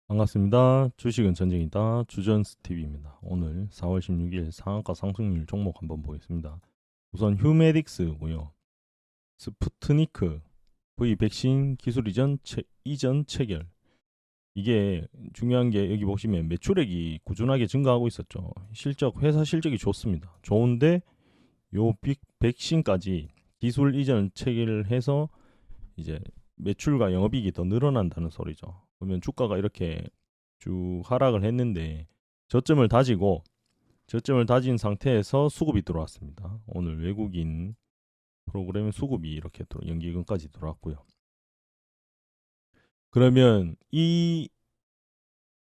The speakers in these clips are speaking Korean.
반갑습니다. 주식은 전쟁이다. 주전스TV입니다. 오늘 4월 16일 상한가 상승률 종목 한번 보겠습니다. 우선 휴메딕스고요. 스푸트니크 V 백신 기술 이전 체결. 이게 중요한 게 여기 보시면 매출액이 꾸준하게 증가하고 있었죠. 회사 실적이 좋습니다. 좋은데 요 백신까지 기술 이전 체결을 해서 이제 매출과 영업이익이 더 늘어난다는 소리죠. 그러면 주가가 이렇게 쭉 하락을 했는데 저점을 다진 상태에서 수급이 들어왔습니다. 오늘 외국인 프로그램 수급이 이렇게 연기금까지 들어왔고요. 그러면 이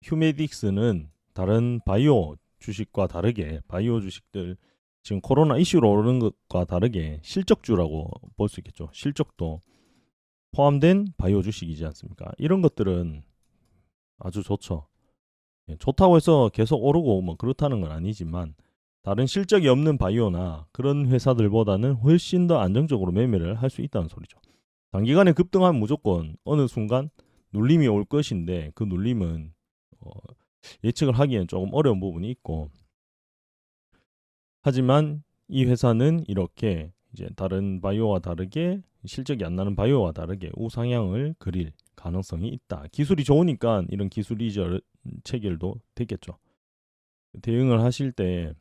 휴메딕스는 다른 바이오 주식과 다르게 바이오 주식들 지금 코로나 이슈로 오르는 것과 다르게 실적주라고 볼 수 있겠죠. 실적도 포함된 바이오 주식이지 않습니까? 이런 것들은 아주 좋죠. 좋다고 해서 계속 오르고 뭐 그렇다는 건 아니지만 다른 실적이 없는 바이오나 그런 회사들보다는 훨씬 더 안정적으로 매매를 할 수 있다는 소리죠. 단기간에 급등하면 무조건 어느 순간 눌림이 올 것인데 그 눌림은 예측을 하기엔 조금 어려운 부분이 있고, 하지만 이 회사는 이렇게 이제 다른 바이오와 다르게 실적이 안 나는 바이오와 다르게 우상향을 그릴 가능성이 있다. 기술이 좋으니까 이런 기술 이전 체결도 되겠죠. 대응을 하실 때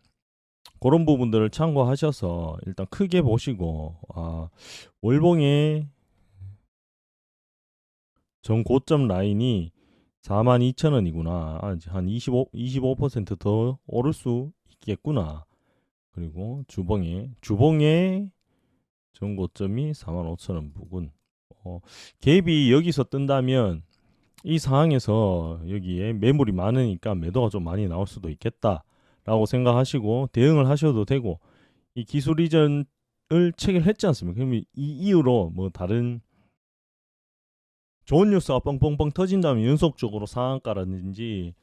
그런 부분들을 참고하셔서 일단 크게 보시고, 월봉의 전 고점 라인이 42,000원이구나. 한 25% 더 오를 수 있겠구나. 그리고 주봉의 전 고점이 45,000원 부근. 갭이 여기서 뜬다면 이 상황에서 여기에 매물이 많으니까 매도가 좀 많이 나올 수도 있겠다라고 생각하시고 대응을 하셔도 되고, 이 기술 이전을 체결했지 않습니까? 그러면 이 이후로 뭐 다른 좋은 뉴스가 뻥뻥뻥 터진다면 연속적으로 상한가라든지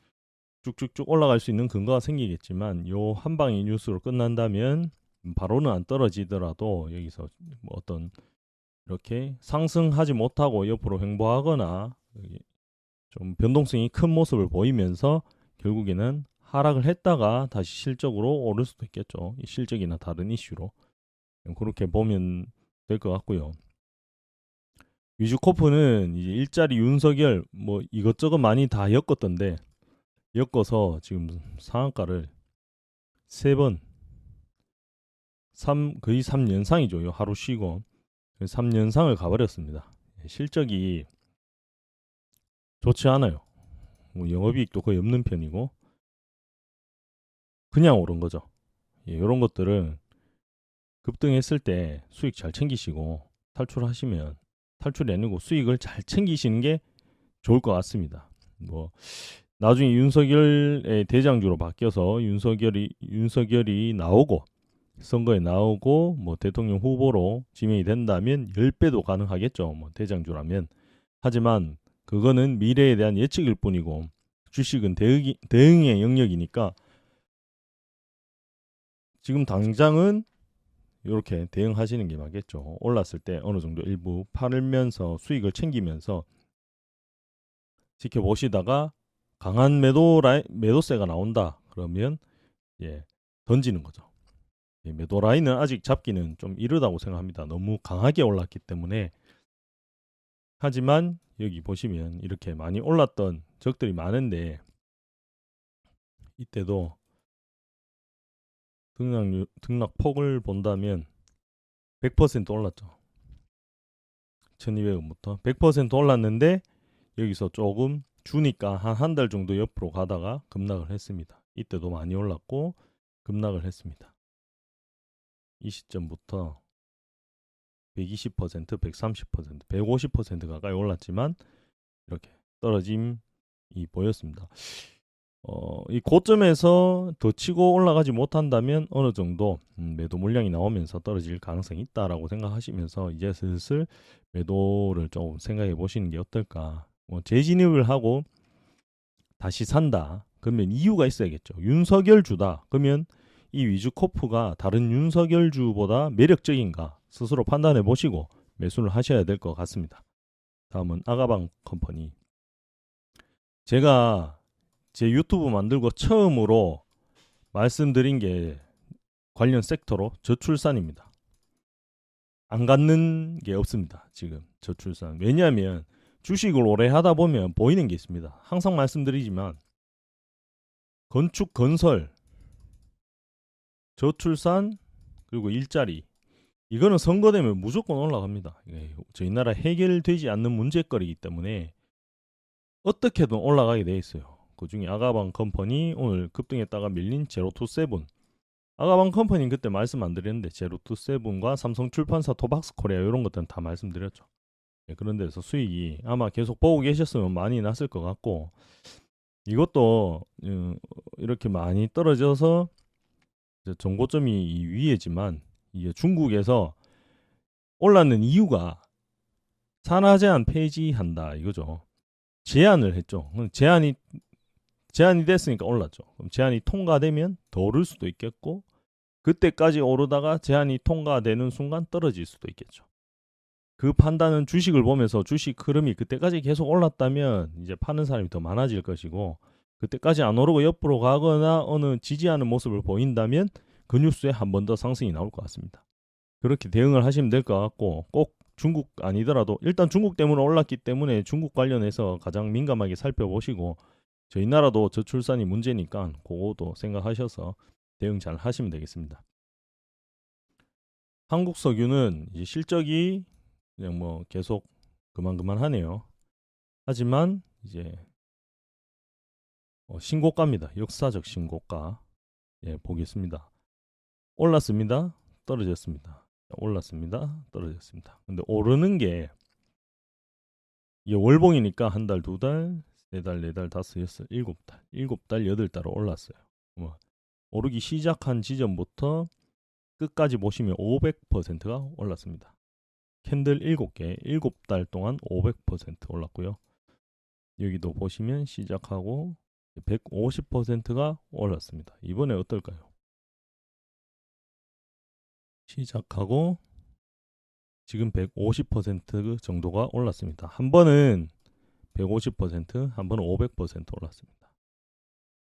쭉쭉쭉 올라갈 수 있는 근거가 생기겠지만, 요 한 방의 뉴스로 끝난다면 바로는 안 떨어지더라도 여기서 뭐 어떤 이렇게 상승하지 못하고 옆으로 횡보하거나 좀 변동성이 큰 모습을 보이면서 결국에는 하락을 했다가 다시 실적으로 오를 수도 있겠죠. 실적이나 다른 이슈로. 그렇게 보면 될 것 같고요. 위즈코프는 이제 일자리 윤석열 뭐 이것저것 많이 다 엮었던데, 엮어서 지금 상한가를 세 번, 거의 3연상이죠. 하루 쉬고 3연상을 가버렸습니다. 실적이 좋지 않아요. 뭐 영업이익도 거의 없는 편이고 그냥 오른 거죠. 이런 것들은 급등했을 때 수익 잘 챙기시고 탈출하시면, 탈출이 아니고 수익을 잘 챙기시는 게 좋을 것 같습니다. 뭐 나중에 윤석열의 대장주로 바뀌어서 윤석열이 나오고 선거에 나오고 뭐 대통령 후보로 지명이 된다면 10배도 가능하겠죠. 뭐 대장주라면. 하지만 그거는 미래에 대한 예측일 뿐이고 주식은 대응의 영역이니까 지금 당장은 이렇게 대응하시는 게 맞겠죠. 올랐을 때 어느 정도 일부 팔면서 수익을 챙기면서 지켜보시다가 강한 매도세가 나온다. 그러면 던지는 거죠. 매도 라인은 아직 잡기는 좀 이르다고 생각합니다. 너무 강하게 올랐기 때문에. 하지만 여기 보시면 이렇게 많이 올랐던 적들이 많은데 이때도 등락폭을 본다면 100% 올랐죠. 1200원부터 100% 올랐는데 여기서 조금 주니까 한 달 정도 옆으로 가다가 급락을 했습니다. 이때도 많이 올랐고 급락을 했습니다. 이 시점부터 120%, 130%, 150% 가까이 올랐지만 이렇게 떨어짐이 보였습니다. 이 고점에서 더 치고 올라가지 못한다면 어느 정도 매도 물량이 나오면서 떨어질 가능성이 있다라고 생각하시면서 이제 슬슬 매도를 좀 생각해 보시는 게 어떨까. 재진입을 하고 다시 산다. 그러면 이유가 있어야겠죠. 윤석열 주다. 그러면 이 위즈코프가 다른 윤석열 주보다 매력적인가 스스로 판단해 보시고 매수를 하셔야 될 것 같습니다. 다음은 아가방 컴퍼니. 제가 제 유튜브 만들고 처음으로 말씀드린 게 관련 섹터로 저출산입니다. 안 갖는 게 없습니다. 지금 저출산. 왜냐하면 주식을 오래 하다 보면 보이는 게 있습니다. 항상 말씀드리지만 건축, 건설, 저출산, 그리고 일자리, 이거는 선거되면 무조건 올라갑니다. 저희 나라 해결되지 않는 문제거리이기 때문에 어떻게든 올라가게 돼 있어요. 그중에 아가방 컴퍼니 오늘 급등했다가 밀린 제로투세븐, 아가방 컴퍼니는 그때 말씀 안 드렸는데 제로투세븐과 삼성출판사, 토박스코리아 이런 것들은 다 말씀드렸죠. 그런 데서 수익이 아마 계속 보고 계셨으면 많이 났을 것 같고, 이것도 이렇게 많이 떨어져서 정고점이 위에지만 이게 중국에서 올랐는 이유가 산하 제한 폐지한다 이거죠. 제한을 했죠. 제한이 됐으니까 올랐죠. 그럼 제한이 통과되면 더 오를 수도 있겠고, 그때까지 오르다가 제한이 통과되는 순간 떨어질 수도 있겠죠. 그 판단은 주식을 보면서 주식 흐름이 그때까지 계속 올랐다면 이제 파는 사람이 더 많아질 것이고, 그때까지 안 오르고 옆으로 가거나 어느 지지하는 모습을 보인다면 그 뉴스에 한 번 더 상승이 나올 것 같습니다. 그렇게 대응을 하시면 될 것 같고, 꼭 중국 아니더라도 일단 중국 때문에 올랐기 때문에 중국 관련해서 가장 민감하게 살펴보시고, 저희 나라도 저출산이 문제니까 그것도 생각하셔서 대응 잘 하시면 되겠습니다. 한국석유는 이제 실적이 그냥 뭐 계속 그만하네요. 하지만 이제 신고가입니다. 역사적 신고가. 보겠습니다. 올랐습니다. 떨어졌습니다. 올랐습니다. 떨어졌습니다. 근데 오르는 게 이게 월봉이니까 한 달, 두 달, 세 달, 네 달, 다섯, 여섯, 일곱 달, 여덟 달로 올랐어요. 오르기 시작한 지점부터 끝까지 보시면 500%가 올랐습니다. 캔들 7개, 7달 동안 500% 올랐고요. 여기도 보시면 시작하고 150%가 올랐습니다. 이번에 어떨까요? 시작하고 지금 150% 정도가 올랐습니다. 한 번은 150%, 한 번은 500% 올랐습니다.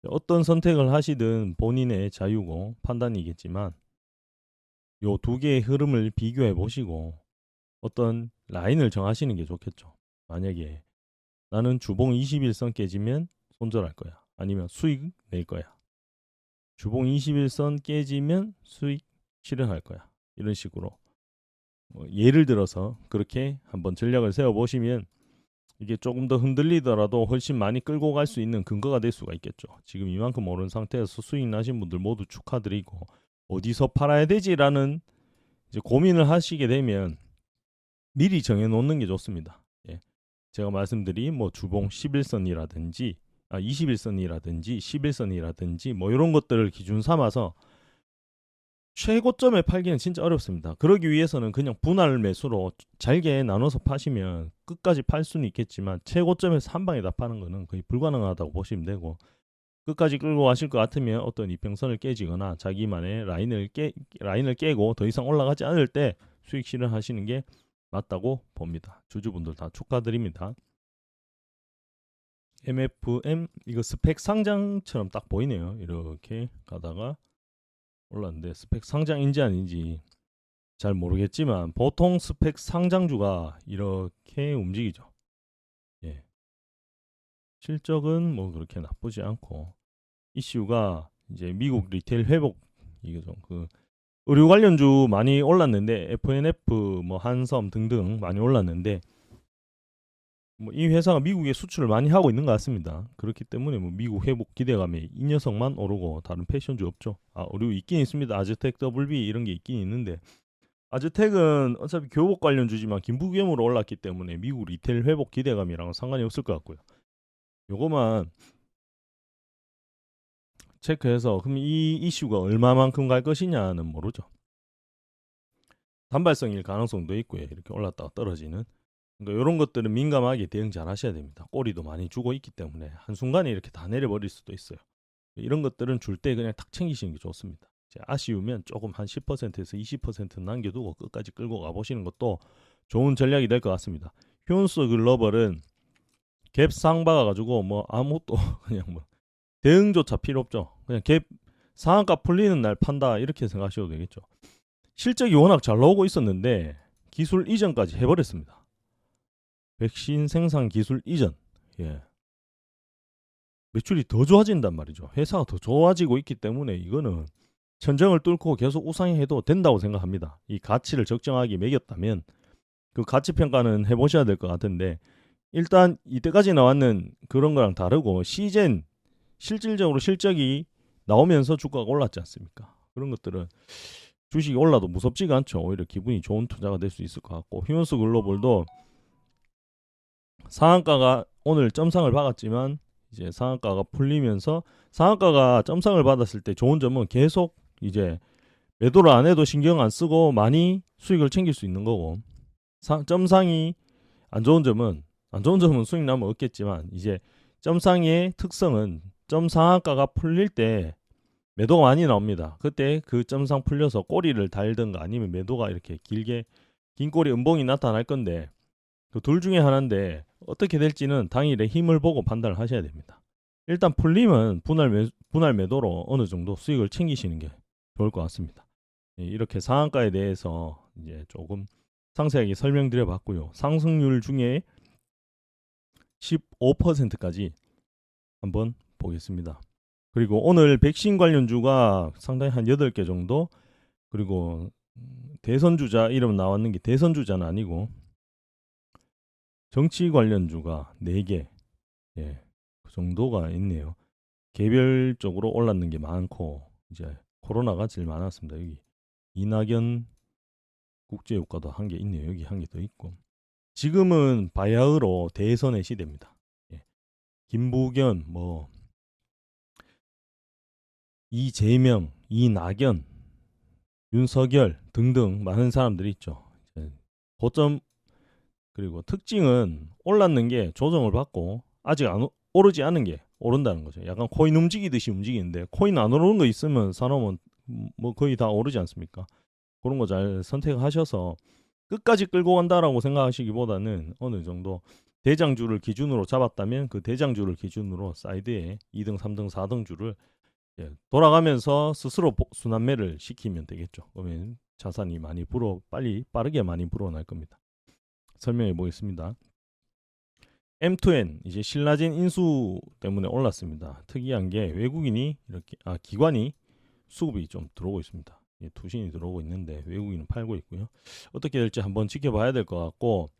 어떤 선택을 하시든 본인의 자유고 판단이겠지만 요 두 개의 흐름을 비교해 보시고 어떤 라인을 정하시는 게 좋겠죠. 만약에 나는 주봉 21선 깨지면 손절할 거야. 아니면 수익 낼 거야. 주봉 21선 깨지면 수익 실현할 거야. 이런 식으로 예를 들어서 그렇게 한번 전략을 세워보시면 이게 조금 더 흔들리더라도 훨씬 많이 끌고 갈 수 있는 근거가 될 수가 있겠죠. 지금 이만큼 오른 상태에서 수익 나신 분들 모두 축하드리고, 어디서 팔아야 되지라는 이제 고민을 하시게 되면 미리 정해놓는 게 좋습니다. 제가 말씀드린 뭐 주봉 11선이라든지 21선이라든지 11선이라든지 뭐 이런 것들을 기준 삼아서 최고점에 팔기는 진짜 어렵습니다. 그러기 위해서는 그냥 분할 매수로 잘게 나눠서 파시면 끝까지 팔 수는 있겠지만 최고점에서 한 방에 다 파는 거는 거의 불가능하다고 보시면 되고, 끝까지 끌고 가실 것 같으면 어떤 이평선을 깨지거나 자기만의 라인을 깨고 더 이상 올라가지 않을 때 수익 실현하시는 게 맞다고 봅니다. 주주분들 다 축하드립니다. MFM 이거 스펙 상장처럼 딱 보이네요. 이렇게 가다가 올랐는데 스펙 상장인지 아닌지 잘 모르겠지만 보통 스펙 상장주가 이렇게 움직이죠. 실적은 뭐 그렇게 나쁘지 않고, 이슈가 이제 미국 리테일 회복 이거죠. 그 의류 관련주 많이 올랐는데 FNF 뭐 한섬 등등 많이 올랐는데 뭐 이 회사가 미국에 수출을 많이 하고 있는 것 같습니다. 그렇기 때문에 뭐 미국 회복 기대감에 이 녀석만 오르고 다른 패션주 없죠. 의류 있긴 있습니다. 아즈텍 WB 이런 게 있긴 있는데, 아즈텍은 어차피 교복 관련주지만 김부겸으로 올랐기 때문에 미국 리테일 회복 기대감이랑 상관이 없을 것 같고요. 요거만 체크해서 그럼 이 이슈가 얼마만큼 갈 것이냐는 모르죠. 단발성일 가능성도 있고요. 이렇게 올랐다가 떨어지는. 그러니까 이런 것들은 민감하게 대응 잘 하셔야 됩니다. 꼬리도 많이 주고 있기 때문에 한순간에 이렇게 다 내려버릴 수도 있어요. 이런 것들은 줄 때 그냥 탁 챙기시는 게 좋습니다. 아쉬우면 조금 한 10%에서 20% 남겨두고 끝까지 끌고 가보시는 것도 좋은 전략이 될 것 같습니다. 휴온스 글로벌은 갭 상박아가지고 뭐 아무것도 그냥 뭐 대응조차 필요 없죠. 그냥 갭 상한가 풀리는 날 판다 이렇게 생각하셔도 되겠죠. 실적이 워낙 잘 나오고 있었는데 기술 이전까지 해버렸습니다. 백신 생산 기술 이전. 예. 매출이 더 좋아진단 말이죠. 회사가 더 좋아지고 있기 때문에 이거는 천정을 뚫고 계속 우상해도 된다고 생각합니다. 이 가치를 적정하게 매겼다면 그 가치 평가는 해보셔야 될 것 같은데 일단 이때까지 나왔는 그런 거랑 다르고 시젠 실질적으로 실적이 나오면서 주가가 올랐지 않습니까? 그런 것들은 주식이 올라도 무섭지가 않죠. 오히려 기분이 좋은 투자가 될 수 있을 것 같고 휴먼스 글로벌도 상한가가 오늘 점상을 박았지만 이제 상한가가 풀리면서 상한가가 점상을 받았을 때 좋은 점은 계속 이제 매도를 안 해도 신경 안 쓰고 많이 수익을 챙길 수 있는 거고 점상이 안 좋은 점은 수익 나면 없겠지만 이제 점상의 특성은 점 상한가가 풀릴 때 매도가 많이 나옵니다. 그때 그 점상 풀려서 꼬리를 달든가 아니면 매도가 이렇게 길게 긴 꼬리 음봉이 나타날 건데 그 둘 중에 하나인데 어떻게 될지는 당일에 힘을 보고 판단을 하셔야 됩니다. 일단 풀리면 분할 매도로 어느 정도 수익을 챙기시는 게 좋을 것 같습니다. 이렇게 상한가에 대해서 이제 조금 상세하게 설명드려 봤고요. 상승률 중에 15%까지 한번 보겠습니다. 그리고 오늘 백신 관련주가 상당히 한 8개 정도, 그리고 대선주자 이름 나왔는 게 대선주자는 아니고 정치 관련주가 4개, 예, 그 정도가 있네요. 개별적으로 올랐는 게 많고 이제 코로나가 제일 많았습니다. 여기 이낙연 국제유가도 한 개 있네요. 여기 한 개 더 있고 지금은 바야흐로 대선의 시대입니다. 예. 김부겸, 뭐 이재명, 이낙연, 윤석열 등등 많은 사람들이 있죠. 고점 그리고 특징은 올랐는 게 조정을 받고 아직 안 오르지 않은 게 오른다는 거죠. 약간 코인 움직이듯이 움직이는데 코인 안 오르는 거 있으면 사놓으면 뭐 거의 다 오르지 않습니까? 그런 거 잘 선택하셔서 끝까지 끌고 간다라고 생각하시기보다는 어느 정도 대장주를 기준으로 잡았다면 그 대장주를 기준으로 사이드에 2등, 3등, 4등 주를 돌아가면서 스스로 순환매를 시키면 되겠죠. 그러면 자산이 많이 빠르게 많이 불어날 겁니다. 설명해 보겠습니다. M2N 이제 신라젠 인수 때문에 올랐습니다. 특이한 게 외국인이 이렇게 기관이 수급이 좀 들어오고 있습니다. 투신이 들어오고 있는데 외국인은 팔고 있고요. 어떻게 될지 한번 지켜봐야 될 것 같고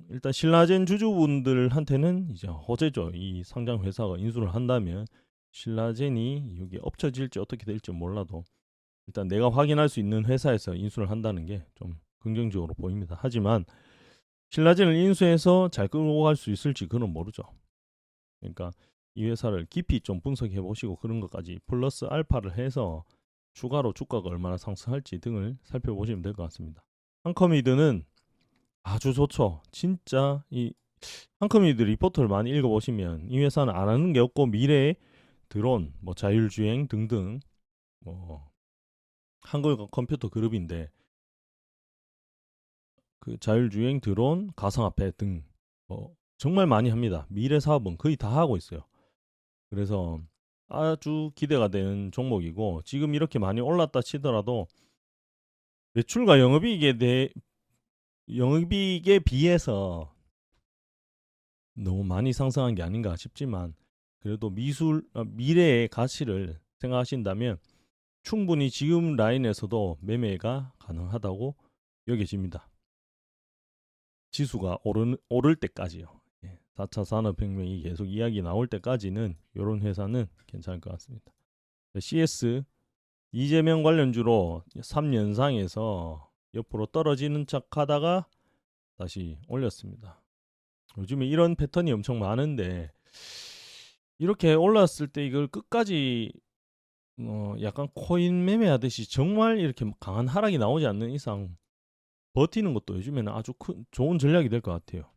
일단 신라젠 주주분들한테는 이제 호재죠. 이 상장 회사가 인수를 한다면 신라젠이 여기 엎쳐질지 어떻게 될지 몰라도 일단 내가 확인할 수 있는 회사에서 인수를 한다는 게 좀 긍정적으로 보입니다. 하지만 신라젠을 인수해서 잘 끌고 갈 수 있을지 그건 모르죠. 그러니까 이 회사를 깊이 좀 분석해 보시고 그런 것까지 플러스 알파를 해서 추가로 주가가 얼마나 상승할지 등을 살펴보시면 될 것 같습니다. 한커미드는 아주 좋죠. 진짜 이 한커미드 리포트를 많이 읽어보시면 이 회사는 안 하는 게 없고 미래에 드론, 뭐 자율주행 등등 뭐 한글 컴퓨터 그룹인데 그 자율주행, 드론, 가상화폐 등 정말 많이 합니다. 미래 사업은 거의 다 하고 있어요. 그래서 아주 기대가 되는 종목이고 지금 이렇게 많이 올랐다 치더라도 매출과 영업이익에 비해서 너무 많이 상승한 게 아닌가 싶지만 그래도 미래의 가치를 생각하신다면 충분히 지금 라인에서도 매매가 가능하다고 여겨집니다. 지수가 오를 때까지요. 4차 산업혁명이 계속 이야기 나올 때까지는 이런 회사는 괜찮을 것 같습니다. CS 이재명 관련주로 3연상에서 옆으로 떨어지는 척 하다가 다시 올렸습니다. 요즘에 이런 패턴이 엄청 많은데 이렇게 올랐을 때 이걸 끝까지 약간 코인 매매하듯이 정말 이렇게 강한 하락이 나오지 않는 이상 버티는 것도 요즘에는 아주 좋은 전략이 될 것 같아요.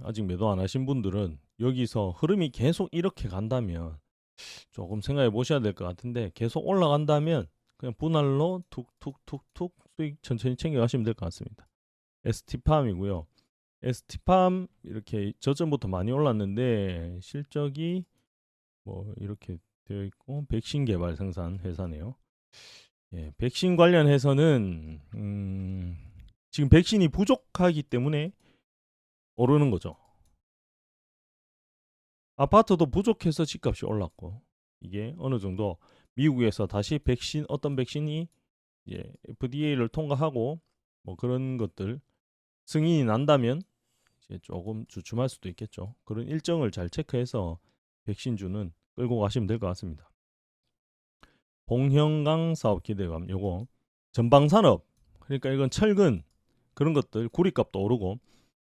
아직 매도 안 하신 분들은 여기서 흐름이 계속 이렇게 간다면 조금 생각해 보셔야 될 것 같은데 계속 올라간다면 그냥 분할로 툭툭툭툭 수익 천천히 챙겨가시면 될 것 같습니다. ST팜이고요. ST팜 이렇게 저점부터 많이 올랐는데 실적이 뭐 이렇게 되어 있고 백신 개발 생산 회사네요. 예, 백신 관련해서는 지금 백신이 부족하기 때문에 오르는 거죠. 아파트도 부족해서 집값이 올랐고 이게 어느 정도 미국에서 다시 백신 어떤 백신이 이제 FDA를 통과하고 뭐 그런 것들 승인이 난다면 이제 조금 주춤할 수도 있겠죠. 그런 일정을 잘 체크해서 백신주는 끌고 가시면 될 것 같습니다. 봉형강 사업 기대감 요거 전방산업 그러니까 이건 철근 그런 것들 구리값도 오르고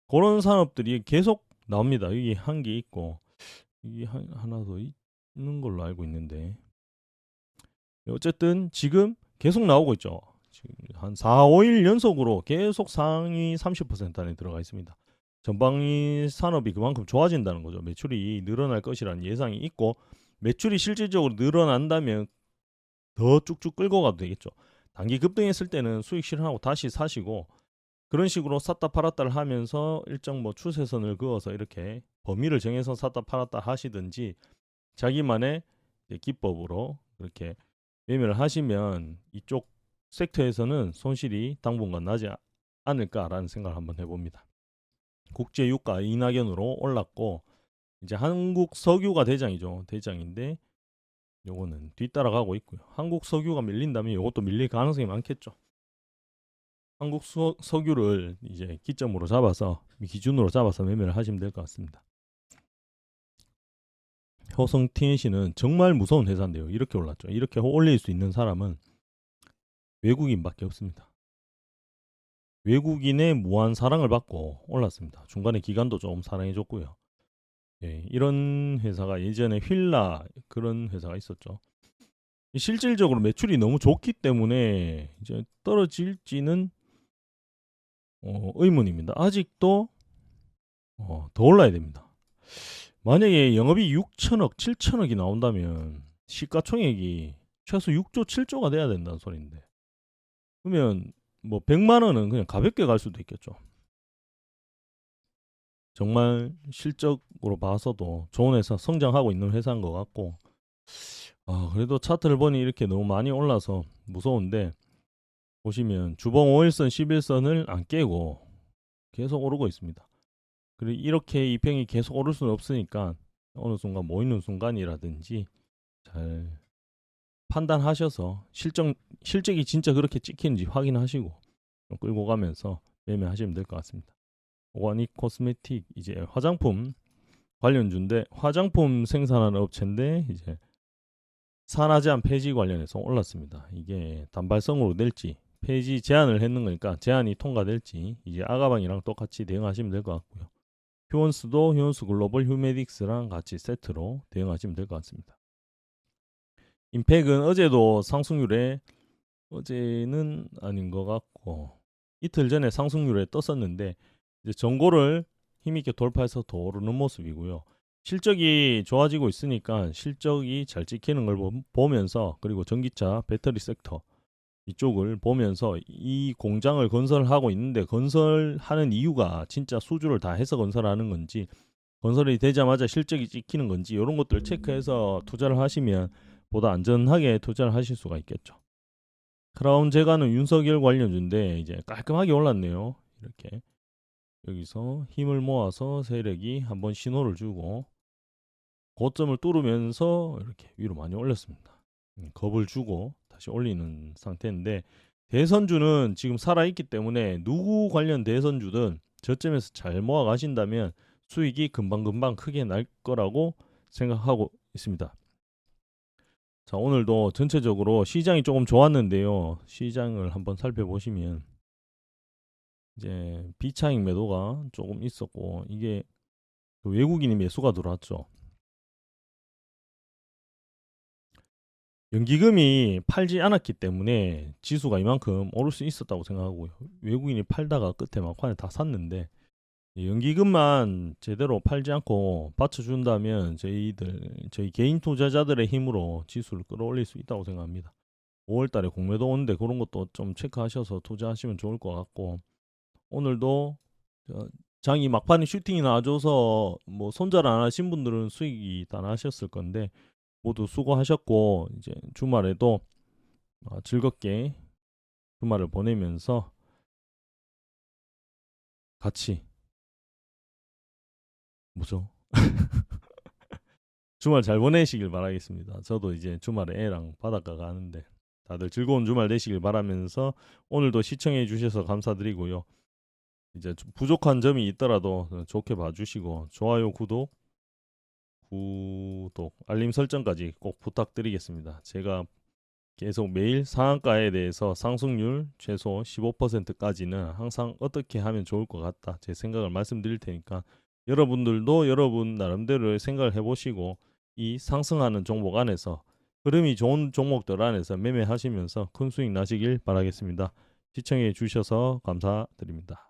그런 산업들이 계속 나옵니다. 여기 한 개 있고 이게 하나 더 있는 걸로 알고 있는데 어쨌든 지금 계속 나오고 있죠. 지금 한 4, 5일 연속으로 계속 상위 30% 안에 들어가 있습니다. 전방위 산업이 그만큼 좋아진다는 거죠. 매출이 늘어날 것이라는 예상이 있고 매출이 실질적으로 늘어난다면 더 쭉쭉 끌고 가도 되겠죠. 단기 급등했을 때는 수익 실현하고 다시 사시고 그런 식으로 샀다 팔았다를 하면서 일정 뭐 추세선을 그어서 이렇게 범위를 정해서 샀다 팔았다 하시든지 자기만의 기법으로 그렇게 매매를 하시면 이쪽 섹터에서는 손실이 당분간 나지 않을까라는 생각을 한번 해봅니다. 국제 유가 인하견으로 올랐고 이제 한국 석유가 대장이죠. 대장인데 요거는 뒤따라가고 있고요. 한국 석유가 밀린다면 요것도 밀릴 가능성이 많겠죠. 한국 석유를 이제 기점으로 잡아서 기준으로 잡아서 매매를 하시면 될 것 같습니다. 효성 TNC는 정말 무서운 회사인데요. 이렇게 올랐죠. 이렇게 올릴 수 있는 사람은 외국인밖에 없습니다. 외국인의 무한 사랑을 받고 올랐습니다. 중간에 기간도 좀 사랑해줬고요. 예, 이런 회사가 예전에 휠라 그런 회사가 있었죠. 실질적으로 매출이 너무 좋기 때문에 이제 떨어질지는 의문입니다. 아직도 더 올라야 됩니다. 만약에 영업이 6천억, 7천억이 나온다면 시가총액이 최소 6조, 7조가 돼야 된다는 소리인데 그러면 뭐 100만 원은 그냥 가볍게 갈 수도 있겠죠. 정말 실적으로 봐서도 좋은 회사, 성장하고 있는 회사인 것 같고 그래도 차트를 보니 이렇게 너무 많이 올라서 무서운데 보시면 주봉 5일선, 11선을 안 깨고 계속 오르고 있습니다. 그리고 이렇게 이 평이 계속 오를 수는 없으니까 어느 순간 모이는 순간이라든지 잘 판단하셔서 실적이 진짜 그렇게 찍히는지 확인하시고 끌고 가면서 매매하시면 될 것 같습니다. 오가닉 코스메틱 이제 화장품 관련주인데 화장품 생산하는 업체인데 이제 산화제한 폐지 관련해서 올랐습니다. 이게 단발성으로 낼지 폐지 제한을 했는 거니까 제한이 통과될지 이제 아가방이랑 똑같이 대응하시면 될 것 같고요. 휴원스도 휴원스 글로벌 휴메딕스랑 같이 세트로 대응하시면 될 것 같습니다. 임팩은 어제도 상승률에 어제는 아닌 것 같고 이틀 전에 상승률에 떴었는데 이제 전고를 힘있게 돌파해서 더 오르는 모습이고요. 실적이 좋아지고 있으니까 실적이 잘 찍히는 걸 보면서 그리고 전기차 배터리 섹터 이쪽을 보면서 이 공장을 건설하고 있는데 건설하는 이유가 진짜 수주를 다 해서 건설하는 건지 건설이 되자마자 실적이 찍히는 건지 이런 것들 체크해서 투자를 하시면 보다 안전하게 투자를 하실 수가 있겠죠. 크라운 제가는 윤석열 관련주인데 이제 깔끔하게 올랐네요. 이렇게 여기서 힘을 모아서 세력이 한번 신호를 주고 고점을 뚫으면서 이렇게 위로 많이 올렸습니다. 겁을 주고 다시 올리는 상태인데 대선주는 지금 살아있기 때문에 누구 관련 대선주든 저점에서 잘 모아 가신다면 수익이 금방금방 크게 날 거라고 생각하고 있습니다. 자, 오늘도 전체적으로 시장이 조금 좋았는데요. 시장을 한번 살펴보시면 이제 비차익 매도가 조금 있었고 이게 외국인이 매수가 들어왔죠. 연기금이 팔지 않았기 때문에 지수가 이만큼 오를 수 있었다고 생각하고요. 외국인이 팔다가 끝에 막판에 다 샀는데 연기금만 제대로 팔지 않고 받쳐준다면 저희 개인 투자자들의 힘으로 지수를 끌어올릴 수 있다고 생각합니다. 5월달에 공매도 오는데 그런 것도 좀 체크하셔서 투자하시면 좋을 것 같고 오늘도 장이 막판에 슈팅이 나와줘서 뭐 손절 안 하신 분들은 수익이 다 나셨을 건데 모두 수고하셨고 이제 주말에도 즐겁게 주말을 보내면서 같이 뭐죠? 주말 잘 보내시길 바라겠습니다. 저도 이제 주말에 애랑 바닷가 가는데 다들 즐거운 주말 되시길 바라면서 오늘도 시청해 주셔서 감사드리고요. 이제 좀 부족한 점이 있더라도 좋게 봐주시고 좋아요, 구독, 알림 설정까지 꼭 부탁드리겠습니다. 제가 계속 매일 상한가에 대해서 상승률 최소 15%까지는 항상 어떻게 하면 좋을 것 같다 제 생각을 말씀드릴 테니까 여러분들도 여러분 나름대로의 생각을 해보시고 이 상승하는 종목 안에서 흐름이 좋은 종목들 안에서 매매하시면서 큰 수익 나시길 바라겠습니다. 시청해 주셔서 감사드립니다.